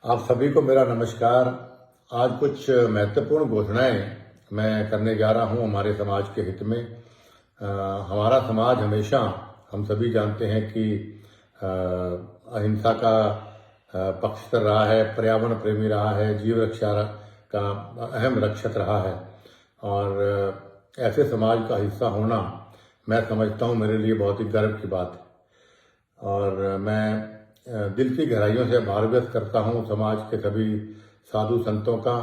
आप सभी को मेरा नमस्कार। आज कुछ महत्वपूर्ण घोषणाएं मैं करने जा रहा हूं हमारे समाज के हित में। हमारा समाज हमेशा, हम सभी जानते हैं कि अहिंसा का पक्षधर रहा है, पर्यावरण प्रेमी रहा है, जीव रक्षा का अहम रक्षक रहा है। और ऐसे समाज का हिस्सा होना मैं समझता हूं मेरे लिए बहुत ही गर्व की बात है। और मैं दिल की गहराइयों से आभार व्यक्त करता हूँ समाज के सभी साधु संतों का,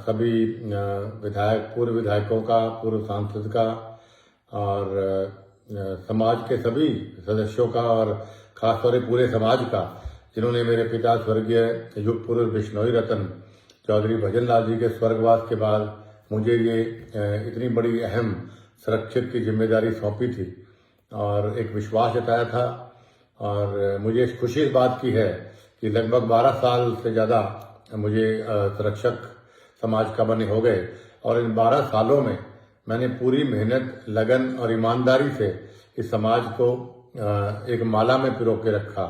सभी विधायक, पूर्व विधायकों का, पूर्व सांसद का, और समाज के सभी सदस्यों का, और खासतौर से पूरे समाज का, जिन्होंने मेरे पिता स्वर्गीय युग पुरुष बिश्नोई रतन चौधरी भजन लाल जी के स्वर्गवास के बाद मुझे ये इतनी बड़ी अहम सुरक्षित की जिम्मेदारी सौंपी थी और एक विश्वास जताया था। और मुझे खुशी इस बात की है कि लगभग 12 साल से ज़्यादा मुझे संरक्षक समाज का बने हो गए, और इन 12 सालों में मैंने पूरी मेहनत, लगन और ईमानदारी से इस समाज को एक माला में पिरो के रखा।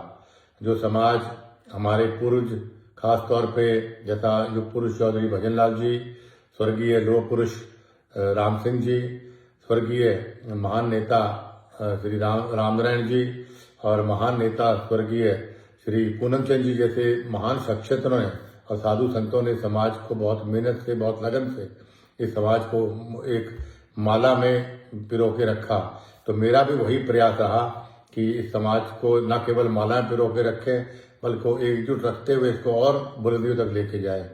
जो समाज हमारे पूर्वज, खास तौर पे जैसा युग पुरुष चौधरी भजन लाल जी, स्वर्गीय लोह पुरुष राम सिंह जी, स्वर्गीय महान नेता श्री रामनारायण जी, और महान नेता स्वर्गीय श्री पूनम चंद जी जैसे महान शख्सियतों ने और साधु संतों ने समाज को बहुत मेहनत से, बहुत लगन से इस समाज को एक माला में पिरो के रखा। तो मेरा भी वही प्रयास रहा कि इस समाज को न केवल माला में पिरो के रखें, बल्कि एकजुट रखते हुए इसको और बुलंदियों तक लेके जाए।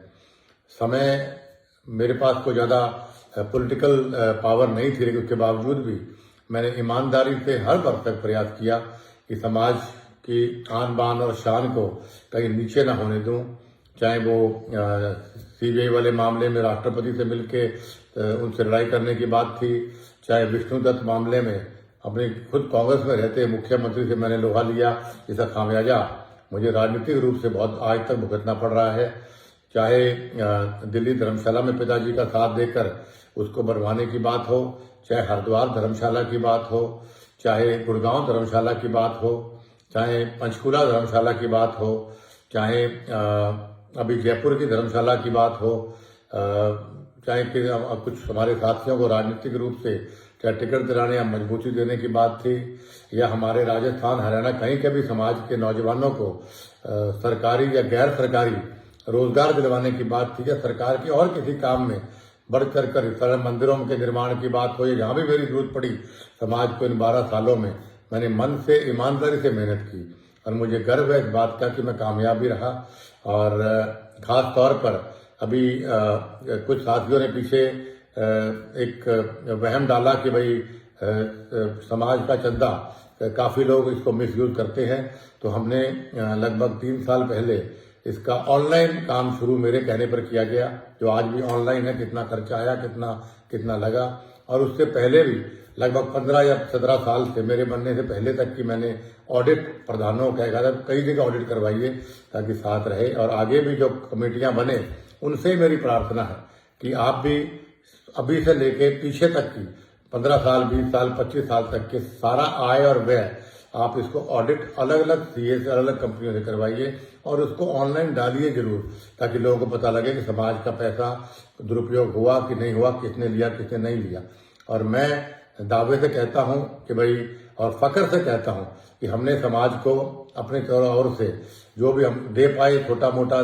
समय मेरे पास कोई ज़्यादा पॉलिटिकल पावर नहीं थी, लेकिन उसके बावजूद भी मैंने ईमानदारी से हर वर्ष तक प्रयास किया कि समाज की आन बान और शान को कहीं नीचे ना होने दूं। चाहे वो सीबीआई वाले मामले में राष्ट्रपति से मिलके उनसे लड़ाई करने की बात थी, चाहे विष्णु दत्त मामले में अपने खुद कांग्रेस में रहते मुख्यमंत्री से मैंने लोहा लिया, जिसका खामियाजा मुझे राजनीतिक रूप से बहुत आज तक भुगतना पड़ रहा है। चाहे दिल्ली धर्मशाला में पिताजी का साथ देकर उसको बनवाने की बात हो, चाहे हरिद्वार धर्मशाला की बात हो, चाहे गुड़गांव धर्मशाला की बात हो, चाहे पंचकुला धर्मशाला की बात हो, चाहे अभी जयपुर की धर्मशाला की बात हो, चाहे फिर कुछ हमारे साथियों को राजनीतिक रूप से चाहे टिकट दिलाने या मजबूती देने की बात थी, या हमारे राजस्थान, हरियाणा कहीं के भी समाज के नौजवानों को सरकारी या गैर सरकारी रोजगार दिलवाने की बात थी, या सरकार के और किसी काम में बढ़ चढ़ कर मंदिरों के निर्माण की बात हो, या जहाँ भी मेरी जरूरत पड़ी समाज को इन 12 सालों में मैंने मन से, ईमानदारी से मेहनत की। और मुझे गर्व है इस बात का कि मैं कामयाब भी रहा। और खास तौर पर अभी कुछ साथियों ने पीछे एक वहम डाला कि भाई समाज का चंदा काफ़ी लोग इसको मिसयूज करते हैं। तो हमने लगभग 3 साल पहले इसका ऑनलाइन काम शुरू मेरे कहने पर किया गया, जो आज भी ऑनलाइन है। कितना खर्चा आया, कितना लगा, और उससे पहले भी लगभग 15 या 17 साल से, मेरे बनने से पहले तक की मैंने ऑडिट प्रधानों का कहा था कई जगह ऑडिट करवाइए ताकि साथ रहे। और आगे भी जो कमेटियां बने उनसे मेरी प्रार्थना है कि आप भी अभी से लेके पीछे तक की 15 साल, 20 साल, 25 साल तक के सारा आय और व्यय आप इसको ऑडिट अलग अलग सीए से, अलग अलग कंपनियों से करवाइए, और उसको ऑनलाइन डालिए जरूर, ताकि लोगों को पता लगे कि समाज का पैसा दुरुपयोग हुआ कि नहीं हुआ, किसने लिया, किसने नहीं लिया। और मैं दावे से कहता हूं कि भाई, और फख्र से कहता हूं कि हमने समाज को अपने ओर से जो भी हम दे पाए, छोटा मोटा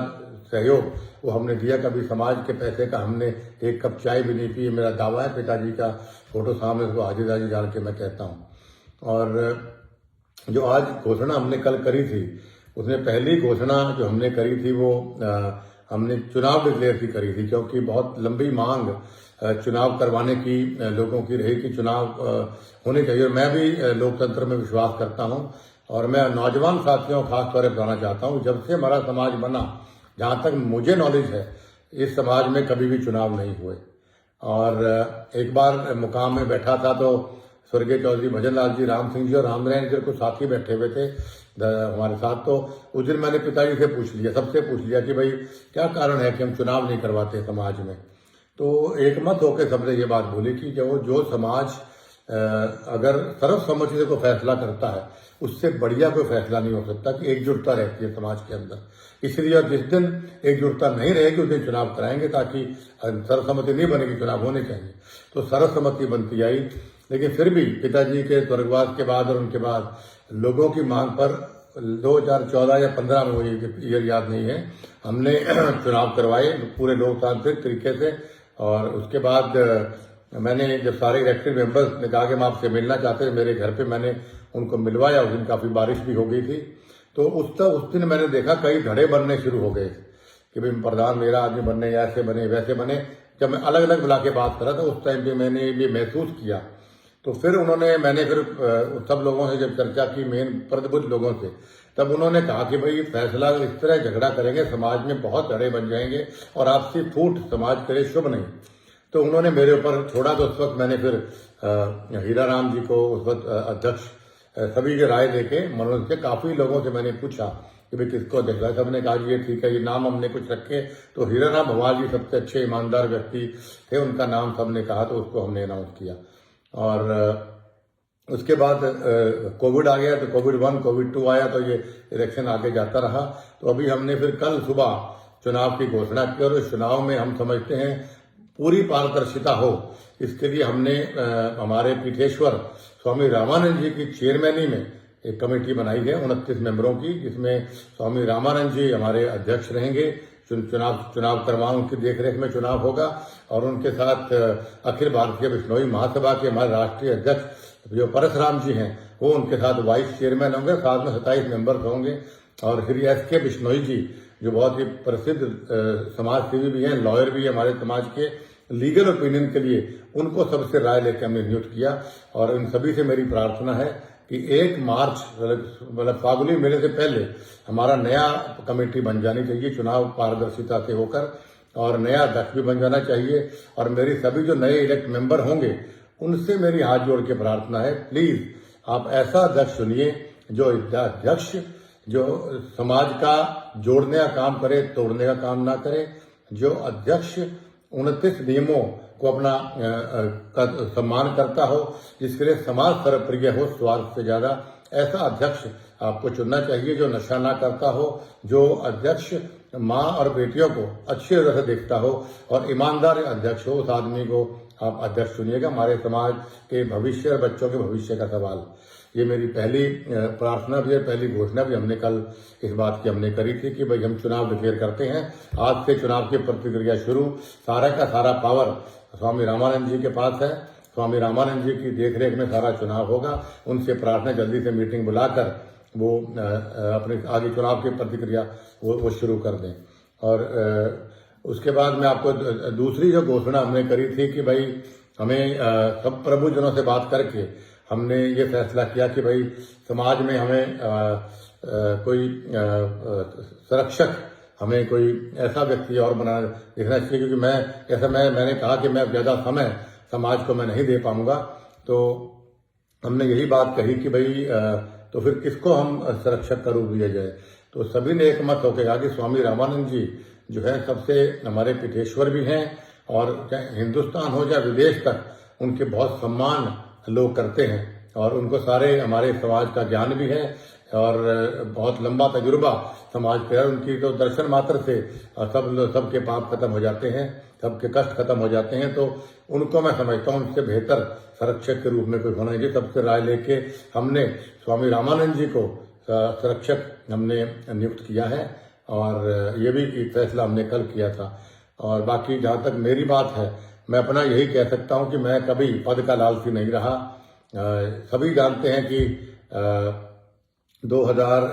सहयोग, वो हमने दिया। कभी समाज के पैसे का हमने एक कप चाय भी नहीं पी। मेरा दावा है, पिताजी का फोटो सामने उसको हाजिर हाजिर डाल के मैं कहता हूँ। और जो आज घोषणा हमने कल करी थी, उसमें पहली घोषणा जो हमने करी थी वो हमने चुनाव डिक्लेयर की करी थी, क्योंकि बहुत लंबी मांग चुनाव करवाने की लोगों की रही कि चुनाव होने चाहिए। मैं भी लोकतंत्र में विश्वास करता हूं, और मैं नौजवान साथियों को खास तौर पर बताना चाहता हूं, जब से हमारा समाज बना, जहां तक मुझे नॉलेज है, इस समाज में कभी भी चुनाव नहीं हुए। और एक बार मुकाम में बैठा था तो स्वर्गीय चौधरी भजन लाल जी, राम सिंह जी और रामनारायण जी कुछ साथी बैठे हुए थे हमारे साथ। तो उस दिन मैंने पिताजी से पूछ लिया, सबसे पूछ लिया कि भाई क्या कारण है कि हम चुनाव नहीं करवाते समाज में। तो एक मत होकर सबने ये बात बोली कि जो समाज अगर सर्वसम्मति से कोई फैसला करता है, उससे बढ़िया कोई फैसला नहीं हो सकता कि एकजुटता रहती है समाज के अंदर। इसलिए जिस दिन एकजुटता नहीं रहेगी उस दिन चुनाव कराएंगे, ताकि सर्वसम्मति नहीं बनेगी, चुनाव होने चाहिए। तो सर्वसम्मति बनती आई, लेकिन फिर भी पिताजी के स्वर्गवास के बाद और उनके बाद लोगों की मांग पर 2014 या 15 में, मुझे ईयर याद नहीं है, हमने चुनाव करवाए पूरे लोकतांत्रिक तरीके से। और उसके बाद मैंने जब सारे इलेक्टेड मेंबर्स ने कहा कि हम आपसे मिलना चाहते थे, मेरे घर पे मैंने उनको मिलवाया। उस दिन काफी बारिश भी हो गई थी, तो उस दिन मैंने देखा कई धड़े बनने शुरू हो गए कि भाई प्रधान मेरा आदमी बनने, ऐसे बने वैसे बने। जब मैं अलग अलग बुला के बात करा था उस टाइम पे मैंने ये महसूस किया। तो फिर मैंने फिर सब लोगों से जब चर्चा की, मेन प्रतिबद्ध लोगों से, तब उन्होंने कहा कि भाई फैसला इस तरह झगड़ा करेंगे समाज में बहुत धड़े बन जाएंगे और आपसी फूट समाज के लिए शुभ नहीं। तो उन्होंने मेरे ऊपर छोड़ा। तो उस वक्त मैंने फिर हीरा राम जी को, उस वक्त अध्यक्ष, सभी की राय लेके मनोज से काफी लोगों से मैंने पूछा कि भाई किसको देखा। सबने कहा ये ठीक है, ये नाम हमने कुछ रखे। तो हीरा राम भवाल जी सबसे अच्छे ईमानदार व्यक्ति थे, उनका नाम सबने कहा, तो उसको हमने अनाउंस किया। और उसके बाद कोविड आ गया, तो कोविड 1, कोविड 2 आया, तो ये इलेक्शन आगे जाता रहा। तो अभी हमने फिर कल सुबह चुनाव की घोषणा की, और इस चुनाव में हम समझते हैं पूरी पारदर्शिता हो, इसके लिए हमने हमारे पीठेश्वर स्वामी रामानंद जी की चेयरमैनी में एक कमेटी बनाई है 29 मेंबरों की, जिसमें स्वामी रामानंद जी हमारे अध्यक्ष रहेंगे। चुनाव करवाएं, उनकी देखरेख में चुनाव होगा। और उनके साथ अखिल भारतीय बिश्नोई महासभा के हमारे राष्ट्रीय अध्यक्ष जो परसराम जी हैं, वो उनके साथ वाइस चेयरमैन होंगे। साथ में 27 मेंबर्स होंगे। और श्री एस.के. बिश्नोई जी जो बहुत ही प्रसिद्ध समाज सेवी भी हैं, लॉयर भी हैं हमारे समाज के, लीगल ओपिनियन के लिए उनको सबसे राय लेकर हमने नियुक्त किया। और इन सभी से मेरी प्रार्थना है कि 1 मार्च मतलब फागुनी मेले से पहले हमारा नया कमेटी बन जानी चाहिए, चुनाव पारदर्शिता से होकर, और नया अध्यक्ष भी बन जाना चाहिए। और मेरी सभी जो नए इलेक्ट मेंबर होंगे उनसे मेरी हाथ जोड़ के प्रार्थना है, प्लीज आप ऐसा अध्यक्ष चुनिए जो अध्यक्ष जो समाज का जोड़ने का काम करे, तोड़ने का काम ना करे। जो अध्यक्ष 29 नियमों को अपना सम्मान करता हो, जिसके लिए समाज सर्वप्रिय हो स्वार्थ से ज्यादा, ऐसा अध्यक्ष आपको चुनना चाहिए। जो नशा ना करता हो, जो अध्यक्ष माँ और बेटियों को अच्छी तरह से देखता हो और ईमानदार अध्यक्ष हो, उस आदमी को आप अध्यक्ष चुनिएगा। हमारे समाज के भविष्य और बच्चों के भविष्य का सवाल, ये मेरी पहली प्रार्थना भी है, पहली घोषणा भी हमने कल इस बात की हमने करी थी कि भाई हम चुनाव डिक्लेयर करते हैं। आज से चुनाव की प्रतिक्रिया शुरू, सारा का सारा पावर स्वामी रामानंद जी के पास है। स्वामी रामानंद जी की देखरेख में सारा चुनाव होगा। उनसे प्रार्थना जल्दी से मीटिंग बुलाकर वो अपने आगे चुनाव की प्रतिक्रिया वो शुरू कर दें। और उसके बाद में आपको दूसरी जो घोषणा हमने करी थी कि भाई हमें सब प्रबुद्धजनों से बात करके हमने ये फैसला किया कि भाई समाज में हमें कोई संरक्षक, हमें कोई ऐसा व्यक्ति और बना देखना चाहिए, क्योंकि मैंने कहा कि मैं ज्यादा समय समाज को मैं नहीं दे पाऊंगा। तो हमने यही बात कही कि भाई तो फिर किसको हम संरक्षक का रूप दिया जाए। तो सभी ने एक मत होकर कहा कि स्वामी रामानंद जी जो है सबसे हमारे पीठेश्वर भी हैं, और चाहे हिंदुस्तान हो चाहे विदेश तक उनके बहुत सम्मान लोग करते हैं, और उनको सारे हमारे समाज का ज्ञान भी है और बहुत लंबा तजुर्बा समाज पे है। उनकी तो दर्शन मात्र से सबके पाप खत्म हो जाते हैं, सबके कष्ट खत्म हो जाते हैं। तो उनको मैं समझता हूँ उनसे बेहतर संरक्षक के रूप में कोई होना चाहिए। सबसे राय लेके हमने स्वामी रामानंद जी को संरक्षक हमने नियुक्त किया है, और ये भी एक फैसला हमने कल किया था। और बाकी जहाँ तक मेरी बात है, मैं अपना यही कह सकता हूँ कि मैं कभी पद का लालची नहीं रहा। सभी जानते हैं कि 2000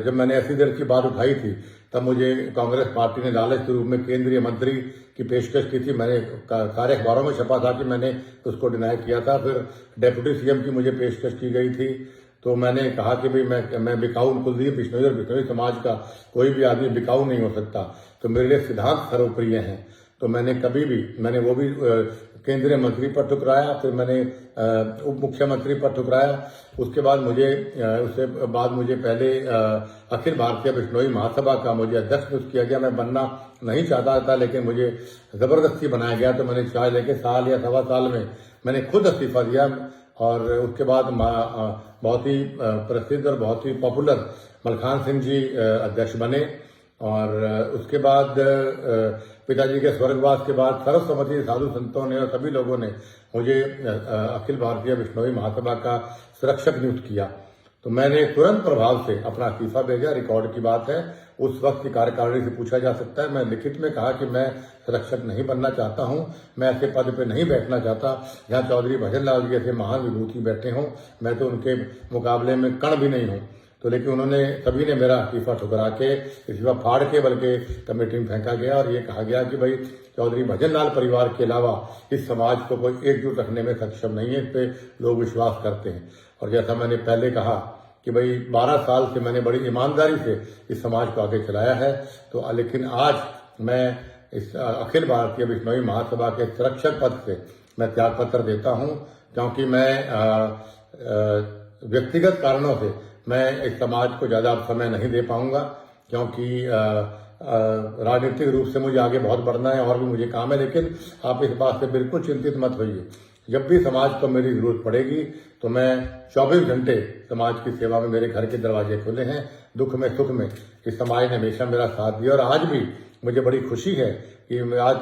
जब मैंने ऐसी देर की बात उठाई थी, तब मुझे कांग्रेस पार्टी ने लालच के रूप में केंद्रीय मंत्री की पेशकश की थी। मैंने सारे अखबारों में छपा था कि मैंने उसको डिनाई किया था। फिर डेप्यूटी सीएम की मुझे पेशकश की गई थी। तो मैंने कहा कि भाई मैं बिकाऊ, कुलदीप बिश्नोई और बिश्नोई समाज का कोई भी आदमी बिकाऊ नहीं हो सकता। तो मेरे लिए सिद्धांत सर्वप्रिय हैं। तो मैंने वो भी केंद्रीय मंत्री पर ठुकराया, फिर मैंने उप मुख्यमंत्री पर ठुकराया। उसके बाद मुझे पहले अखिल भारतीय बिश्नोई महासभा का मुझे अध्यक्ष नियुक्त किया गया। मैं बनना नहीं चाहता था, लेकिन मुझे जबरदस्ती बनाया गया। तो मैंने चाय लेके साल या 1.25 साल में मैंने खुद इस्तीफा दिया। और उसके बाद बहुत ही प्रसिद्ध और बहुत ही पॉपुलर मलखान सिंह जी अध्यक्ष बने। और उसके बाद पिताजी के स्वर्गवास के बाद सर्वसम्मति साधु संतों ने और सभी लोगों ने मुझे अखिल भारतीय बिश्नोई महासभा का संरक्षक नियुक्त किया। तो मैंने तुरंत प्रभाव से अपना इस्तीफा भेजा। रिकॉर्ड की बात है, उस वक्त की कार्यकारिणी से पूछा जा सकता है। मैं लिखित में कहा कि मैं संरक्षक नहीं बनना चाहता हूं, मैं ऐसे पद पे नहीं बैठना चाहता जहां चौधरी भजन लाल जी जैसे महान विभूति बैठे हों। मैं तो उनके मुकाबले में कण भी नहीं हूं। तो लेकिन उन्होंने सभी ने मेरा इस्तीफा ठुकरा के, इस्तीफा फाड़ के बल्कि कमेटी में फेंका गया और ये कहा गया कि भाई चौधरी भजन लाल परिवार के अलावा इस समाज को कोई एकजुट रखने में सक्षम नहीं है। इस पे लोग विश्वास करते हैं। और जैसा मैंने पहले कहा कि भाई 12 साल से मैंने बड़ी ईमानदारी से इस समाज को आगे चलाया है। तो लेकिन आज मैं इस अखिल भारतीय बिश्नोई महासभा के संरक्षक पद से मैं त्यागपत्र देता हूं, क्योंकि मैं व्यक्तिगत कारणों से मैं इस समाज को ज्यादा समय नहीं दे पाऊंगा, क्योंकि राजनीतिक रूप से मुझे आगे बहुत बढ़ना है और भी मुझे काम है। लेकिन आप इस बात से बिल्कुल चिंतित मत होइए, जब भी समाज को मेरी जरूरत पड़ेगी तो मैं 24 घंटे समाज की सेवा में, मेरे घर के दरवाजे खुले हैं। दुख में सुख में इस समाज ने हमेशा मेरा साथ दिया और आज भी मुझे बड़ी खुशी है कि आज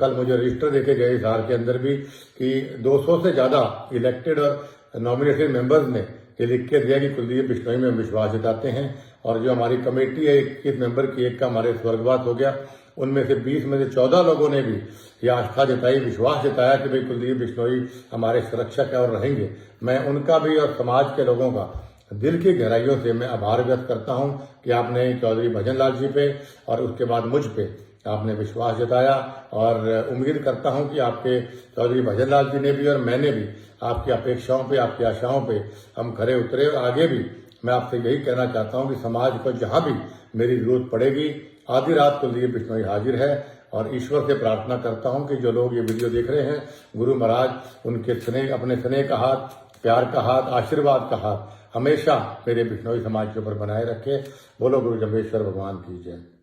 कल मुझे रजिस्टर देके गए इस हार के अंदर भी कि 200 से ज्यादा इलेक्टेड और नॉमिनेटेड मेंबर्स ने ये लिख के दिया कि कुलदीप बिश्नोई में विश्वास जताते हैं। और जो हमारी कमेटी है 21 मेंबर की, एक का हमारे स्वर्गवास हो गया, उनमें से 20 में से 14 लोगों ने भी ये आस्था जताई, विश्वास जताया कि भाई कुलदीप बिश्नोई हमारे संरक्षक है और रहेंगे। मैं उनका भी और समाज के लोगों का दिल की गहराइयों से मैं आभार व्यक्त करता हूं कि आपने चौधरी भजन लाल जी पे और उसके बाद मुझ पे आपने विश्वास जताया। और उम्मीद करता हूं कि आपके चौधरी भजन लाल जी ने भी और मैंने भी आपकी अपेक्षाओं पे, आपकी आशाओं पे हम खरे उतरे। और आगे भी मैं आपसे यही कहना चाहता हूं कि समाज को जहां भी मेरी जरूरत पड़ेगी, आधी रात कुलदीप बिश्नोई हाजिर है। और ईश्वर से प्रार्थना करता हूं कि जो लोग ये वीडियो देख रहे हैं, गुरु महाराज उनके स्नेह, अपने स्नेह का हाथ, प्यार का हाथ, आशीर्वाद का हाथ हमेशा मेरे बिश्नोई समाज के ऊपर बनाए रखे। बोलो गुरु जम्बेश्वर भगवान की जय।